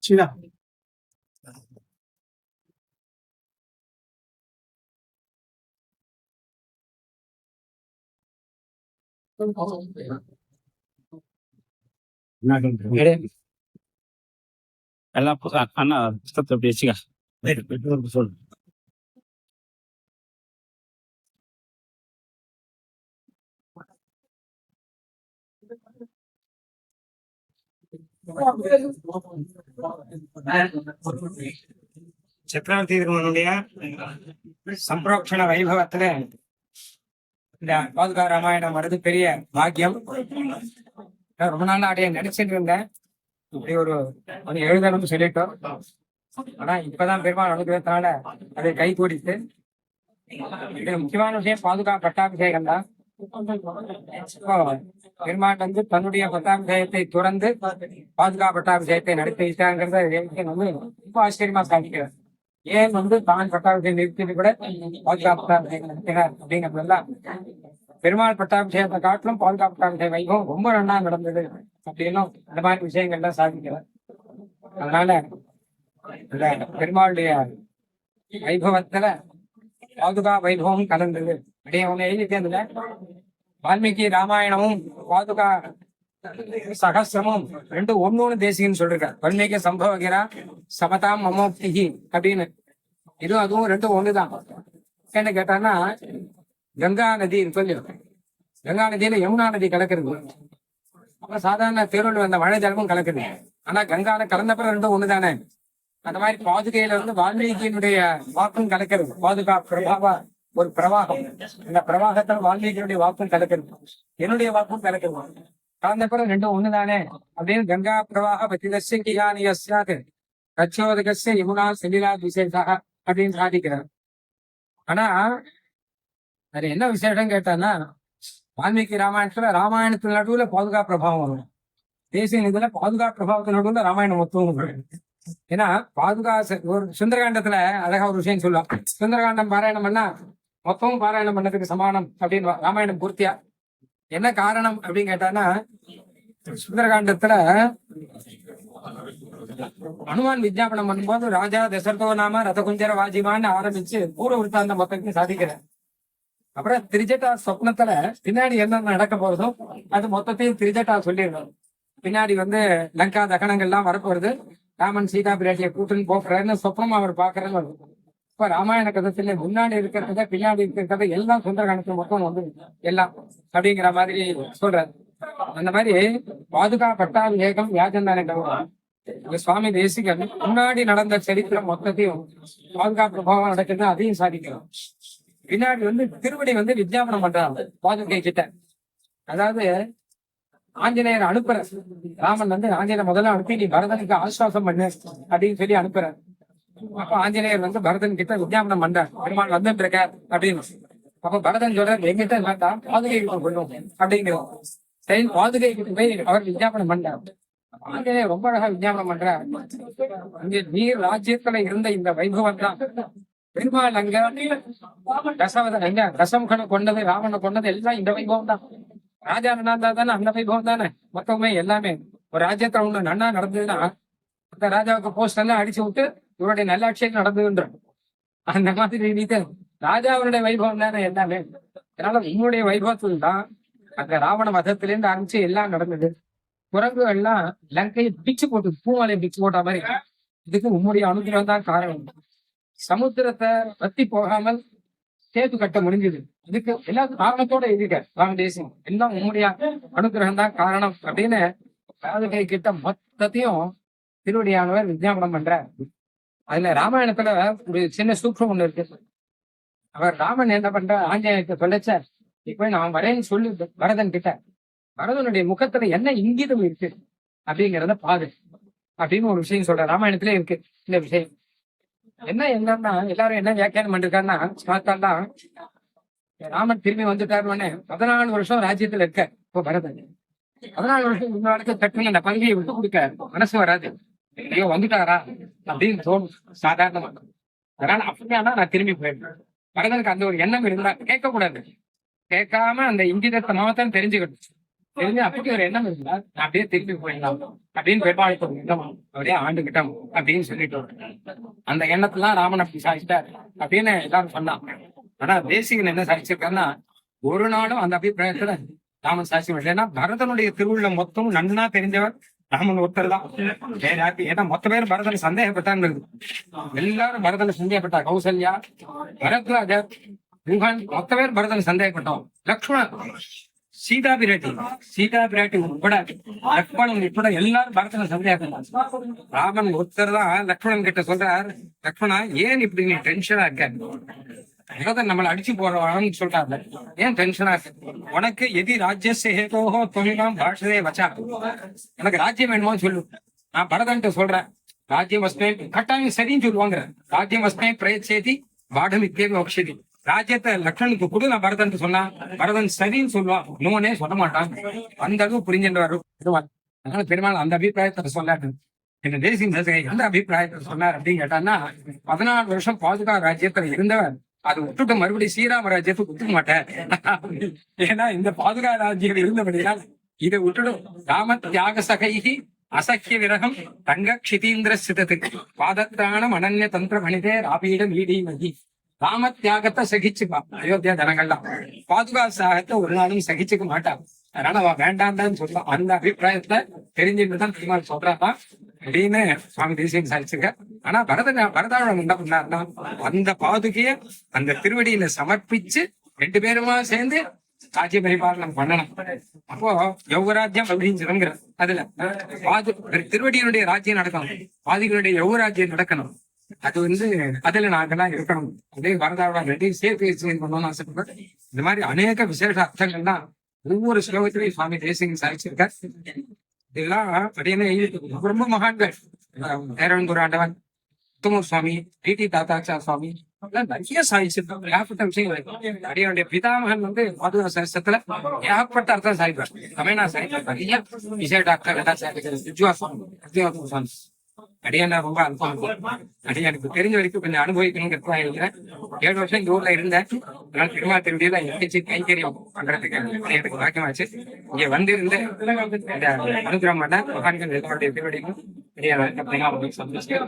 சிவா எல்லாம் அண்ணா புத்தகத்தை அப்படி வச்சுக்க சொல்லு. சக்கரவர்த்தி திருமனுடைய சம்பிரோக்ஷண வைபவத்துல இந்த பாதுகா ராமாயணம் வருது பெரிய பாக்கியம். ரொம்ப நாள் அப்படியே நினைச்சிட்டு இருந்தேன், இப்படி ஒரு எழுதணும்னு சொல்லிட்டோம். ஆனா இப்பதான் பெருமாள் அனுகிரகத்தினால அதை கை கூடிட்டு இது முக்கியமான விஷயம் பாதுகா பட்டாபிஷேகம் தான். பெருமாள் வந்து தன்னுடைய பட்டாபிஷேகத்தை துறந்து பாதுகா பட்டாபிஷேகத்தை நடத்தி வைத்தாங்கிறத வந்து ரொம்ப ஆச்சரியமா சாதிக்கிறார். ஏன் வந்து தான் பட்டாபிஷேகம் நிறுத்திட்டு கூட பாதுகா பட்டாபிஷேகம் நடத்தினார் அப்படிங்கிறதெல்லாம் பெருமாள் பட்டாபிஷேகத்தை காட்டிலும் பாதுகா பட்டாபிஷேக வைபவம் ரொம்ப நன்னா நடந்தது அப்படின்னும் இந்த மாதிரி விஷயங்கள்லாம் சாதிக்கிறார். அதனால இந்த பெருமாளுடைய வைபவத்துல பாதுகா வைபவம் கலந்தது. அப்படியே அவங்க எழுதிட்டேன்ல வால்மீகி ராமாயணமும் பாதுகா சகசிரமும் ரெண்டு ஒண்ணு தேசிகன்னு சொல்லிருக்காரு. வால்மீகி சம்பவகிரா சமதாம் மமோக்திகி அப்படின்னு இதுவும் அதுவும் ரெண்டும் ஒண்ணுதான். என்ன கேட்டான்னா கங்கா நதி இருக்கு, கங்கா நதியில யமுனா நதி கலக்கிறது. அப்புறம் சாதாரண தேர்வில் வந்த மழை ஜலமும் கலக்குது. ஆனா கங்கால கலந்த பிறகு ரெண்டும் ஒண்ணுதானே. அந்த மாதிரி பாதுகையில வந்து வால்மீகியினுடைய வாக்கும் கலக்கிறது. பாதுகா பிரபாவா ஒரு பிரவாகம், இந்த பிரவாகத்தில் வால்மீகியினுடைய வாக்கும் கலக்கிறது, என்னுடைய வாக்கும் கலக்கிறது. கலந்த பிறகு ரெண்டும் ஒண்ணுதானே அப்படின்னு கங்கா பிரவாக பத்திதஸ்யானியஸ்யாது கச்சோதகஸ்ய யமுனா செல்லிலா விசேஷா அப்படின்னு சாதிக்கிறார். ஆனா அது என்ன விசேஷம் கேட்டான்னா வால்மீகி ராமாயணத்துல நடுவுல பாதுகா பிரபாவம் வரும். தேசிய இதுல பாதுகா பிரபாவத்தின் நடுவுல ராமாயணம் மொத்தமும் வரும். ஏன்னா பாதுகா ஒரு சுந்தரகாண்டத்துல அழகா ஒரு விஷயம் சொல்லுவான். சுந்தரகாண்டம் பாராயணம் பண்ணா மொத்தமும் பாராயணம் பண்ணதுக்கு சமானம் அப்படின்னு ராமாயணம் பூர்த்தியா. என்ன காரணம் அப்படின்னு கேட்டான்னா சுந்தரகாண்டத்துல அனுமான் விஜாபனம் பண்ணும்போது ராஜா தசரதோ நாம ரதகுஞ்சர வாஜிமான்னு ஆரம்பிச்சு பூர்வ விருத்தாந்த மொத்தத்தையும் சாதிக்கிறேன். அப்புறம் திரிஜட்டா சொப்னத்துல பின்னாடி என்ன நடக்க போறதோ அது மொத்தத்தையும் திரிஜட்டா சொல்லிடுறோம். பின்னாடி வந்து லங்கா தகனங்கள்லாம் வரப்போறது, ராமன் சீதா பிராட்டியை கூட்டுன்னு போக்குறாருன்னு சொப்னமா அவர் பாக்குறது. இப்ப ராமாயண கதத்துல முன்னாடி இருக்கிறத பின்னாடி இருக்கிறத எல்லாம் சுந்தரகாண்டத்துல மொத்தம் வந்து எல்லாம் அப்படிங்கிற மாதிரி சொல்றாரு. அந்த மாதிரி பாதுகா பட்டாபிஷேகம் வியாஜந்தானே சுவாமி தேசிகன் முன்னாடி நடந்த சரித்திரம் மொத்தத்தையும் பாதுகா பிரபாவம் நடக்குது அதையும் சாதிக்கிறோம். பின்னாடி வந்து திருவடி வந்து விஜாபனம் பண்றாங்க பாதுகை கிட்ட. அதாவது ஆஞ்சநேயர் அனுப்புற ராமன் வந்து ஆஞ்சநேயர் முதல்ல அனுப்பி நீ பரதனுக்கு ஆஸ்வாசம் பண்ணு அப்படின்னு சொல்லி அனுப்புற. அப்ப ஆஞ்சநேயர் வந்து பரதன் கிட்ட விஜாபனம் பண்றார், பெருமாள் வந்துட்டு இருக்க அப்படின்னு. அப்ப பரதன் சொல்ற எங்கிட்ட வேண்டாம் பாதுகை கிட்ட கொள்ளும் அப்படிங்கிறோம். சரி பாதுகை கிட்ட போய் அவர் விஜாபனம் பண்றார். ஆஞ்சநேயர் ரொம்ப அழகா விஜாபனம் பண்றார். இங்க நீர் ராஜ்யத்துல இருந்த இந்த வைபவம் தான் பெருமாள் அங்க தசமுகனை கொண்டது, ராவணனை கொண்டது எல்லாம் இந்த வைபவம் தான். ராஜா நன்னா தானே அந்த வைபவம் தானே. மொத்தமே எல்லாமே ஒரு ராஜ்யத்துல ஒண்ணு நன்னா நடந்ததுன்னா அந்த ராஜாவுக்கு போஸ்ட் எல்லாம் அடிச்சு விட்டு இவருடைய நல்லாட்சியம் நடந்ததுன்ற அந்த மாதிரி ரீதியில ராஜாவுடைய வைபவம் தானே எல்லாமே. அதனால உன்னுடைய வைபவத்தில் தான் அந்த ராவண மதத்திலேருந்து ஆரம்பிச்சு எல்லாம் நடந்தது. குரங்கு எல்லாம் லங்கையை பிச்சு போட்டு பூமாலையை பிச்சு போட்ட மாதிரி. இதுக்கு உன்னுடைய அனுகிரகம் தான் காரணம். சமுத்திரத்தை வத்தி போகாமல் சேத்து கட்ட முடிஞ்சது. இதுக்கு எல்லாத்துக்கும் காரணத்தோட எழுதிக்க ராம தேசியம் எல்லாம் உம்முடைய அனுகிரகம் தான் காரணம் அப்படின்னு பாதுகை கிட்ட மொத்தத்தையும் திருவடியானவர் விஜயாபனம் பண்றார். அதுல ராமாயணத்துல ஒரு சின்ன சூக்ஷம் ஒண்ணு இருக்கு. அவர் ராமன் என்ன பண்ற ஆஞ்சநேயத்தை சொல்லச்ச இப்ப நான் வரேன்னு சொல்லி பரதன் கிட்ட பரதனுடைய முகத்துல என்ன இங்கிதம் இருக்கு அப்படிங்கிறத பாரு அப்படின்னு ஒரு விஷயம் சொல்ற. ராமாயணத்திலே இருக்கு இந்த விஷயம். என்னன்னா எல்லாரும் என்ன வியாக்கியானம் பண்ணிருக்காருன்னா பார்த்தால்தான் ராமன் திரும்பி வந்துட்டாருன்னு 14 வருஷம் ராஜ்யத்துல இருக்க. இப்போ பரதன் 14 வருஷம் முன்னாடி தட்டுன்னு அந்த பதவியை விட்டு கொடுக்க மனசு வராது. ஐயோ வந்துட்டாரா அப்படின்னு தோணும் சாதாரணமா. அதனால அப்படியானா நான் திரும்பி போயிடுறேன். பரதனுக்கு அந்த ஒரு எண்ணம் இருந்தா கேட்க கூடாது. கேட்காம அந்த இங்கிதத்தை மாத்திரம் தெரிஞ்சுக்கணும். தெரிஞ்சு அப்படி ஒரு எண்ணம் இருந்தா நான் அப்படியே திருப்பி போயிடலாம் அப்படின்னு பெருமாளுக்கு ஒரு எண்ணம் அப்படியே ஆண்டுகிட்டோம் அப்படின்னு சொல்லிட்டு அந்த எண்ணத்துலாம் ராமன் அப்படி சாதிச்சிட்டார் அப்படின்னு எல்லாரும் சொன்னான். ஆனா தேசிகன் என்ன சாதிச்சிருக்காருன்னா ஒரு நாளும் அந்த அபிப்பிராயத்துல ராமன் சாட்சி ஏன்னா பரதனுடைய திருவுள்ள மொத்தம் நன்னா தெரிஞ்சவர் ராமன் ஒருத்தர் தான். ஏன்னா மொத்த பேரும் பரதனை சந்தேகப்பட்டான்னு எல்லாரும் பரதனை சந்தேகப்பட்டா. கௌசல்யா, பரத்ராஜர், யுகன் மொத்த பேர் பரதனை சந்தேகப்பட்டோம். லக்ஷ்மணன், சீதா பிராட்டி உட்பட லக்ஷ்மணன் உட்பட எல்லாரும் பரதனை சந்தேகப்பட்டாங்க. ராமன் ஒருத்தர் தான் லக்ஷ்மணன் கிட்ட சொல்றார், லக்ஷ்மணா ஏன் இப்படி நீ டென்ஷனா இருக்க? பரதன் நம்மளை அடிச்சு போறவான்னு சொல்றாரு. ஏன் டென்ஷனா இருக்கு? உனக்கு எதி ராஜ்யசே ஹேதோஹோ தொழிலாம் பாஷதே வச்சா, எனக்கு ராஜ்யம் வேணுமான்னு சொல்லு. நான் பரதன்ட்ட சொல்றேன் ராஜ்யம் வஸ்மே கட்டாயம் சரின்னு சொல்லுவாங்க. ராஜ்யம் வஸ்மே பிரயச்சேதி பாடம் இத்தேவி வக்ஷதி. ராஜ்யத்தை லக்ஷ்மணுக்கு கொடு நான் பரதன் சொன்னா பரதன் சரின்னு சொல்லுவான், இன்னொன்னே சொல்ல மாட்டான். அந்த அளவு புரிஞ்சுட்டு அதனால பெருமாள் அந்த அபிப்பிராயத்தை சொல்லாரு. என்ன தேசியம் எந்த அபிப்பிராயத்தை சொன்னார் அப்படின்னு கேட்டான்னா 14 வருஷம் பாதுகா ராஜ்யத்துல இருந்தவர் அது விட்டுட்டு மறுபடியும் ஸ்ரீராம ராஜ்யத்துக்கு ஒத்துக்க மாட்டேன். ஏன்னா இந்த பாதுகா ராஜ்யம் இருந்தபடியால் இதை விட்டுடும். ராம தியாக சகைகி அசக்கிய விரகம் தங்க க்ஷிதீந்திர சிதத்துக்கு பாதத்தான அனன்ய தந்திர மனிதே ராபீடம் ஈடி மகி. ராம தியாகத்தை சகிச்சுப்பா அயோத்தியா ஜனங்கள்லாம், பாதுகா தியாகத்தை ஒரு நாளும் சகிச்சுக்க மாட்டான். அதனால அவ வேண்டாம்தான் சொல்லலாம். அந்த அபிப்பிராயத்தை தெரிஞ்சுட்டுதான் பெருமாள் சொல்றான் அப்படின்னு சுவாமி தேசியம் சாதிச்சிருக்க. ஆனா பரதாழம் என்ன பண்ணாருன்னா அந்த பாதுகைய அந்த திருவடியில சமர்ப்பிச்சு 2 பேருமா சேர்ந்து ராஜ்ய பரிபாலனம் பண்ணணும். அப்போ யௌவராஜ்யம் அப்படின்னு சொல்லுங்கிற அதுல திருவடியினுடைய ராஜ்யம் நடக்கணும், பாதிகளுடைய யௌவராஜ்யம் நடக்கணும். அது அதுல நாங்கெல்லாம் இருக்கணும். அதே பரதாழம் 2 சேர்த்து பண்ணணும்னு ஆசைப்படுறேன். இந்த மாதிரி அநேக விசேஷ அர்த்தங்கள்லாம் ஒவ்வொரு ஸ்லோகத்திலையும் சுவாமி தேசியம் சாதிச்சிருக்கார். இதெல்லாம் அப்படின்னு ரொம்ப மகான்கள், நேரவந்தூர் ஆண்டவன், உத்தமூர் சுவாமி, டி தாத்தாச்சா சுவாமி நிறைய சாதிச்சிருக்காங்க. ஏகப்பட்ட விஷயங்கள் அடியனுடைய பிதாமகன் பாதுகா சாஸ்திரத்துல ஏகப்பட்ட அர்த்தம் சாதிப்பார். தமிழ்நா சாதிப்பார் நிறைய விஜய டாக்டர் எல்லாம் சாதிக்கிறது. அடியானா ரொம்ப அனுபவம். எனக்கு தெரிஞ்ச வரைக்கும் கொஞ்சம் அனுபவிக்கணுங்கிறதா இருக்கிறேன். 7 வருஷம் இந்த ஊர்ல இருந்தேன். அதனால பெருமாள் திருவிழியில எங்கேச்சு கைங்கரியம் பண்றதுக்கு எனக்கு பாக்கியமாச்சு. இங்க வந்திருந்து இந்த அனுகிரகம் பண்ண மகான்கள் எல்லாருடைய திருவடிக்கும் சந்தோஷம்.